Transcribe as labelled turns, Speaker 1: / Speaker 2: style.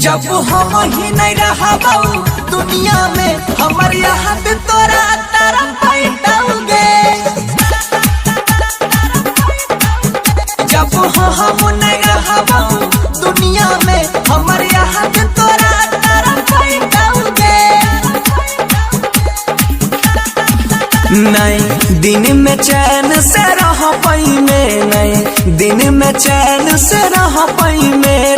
Speaker 1: जब हम ही नहीं रहा दुनिया में हमारे यहाँ तोरा तारा पैटाओगे। जब हम नहीं रहा दुनिया में हमारे यहाँ तोरा तारा पैटाओगे। नहीं दिन में चैन से रह पाई में, नहीं दिन में चैन से रह पाई में,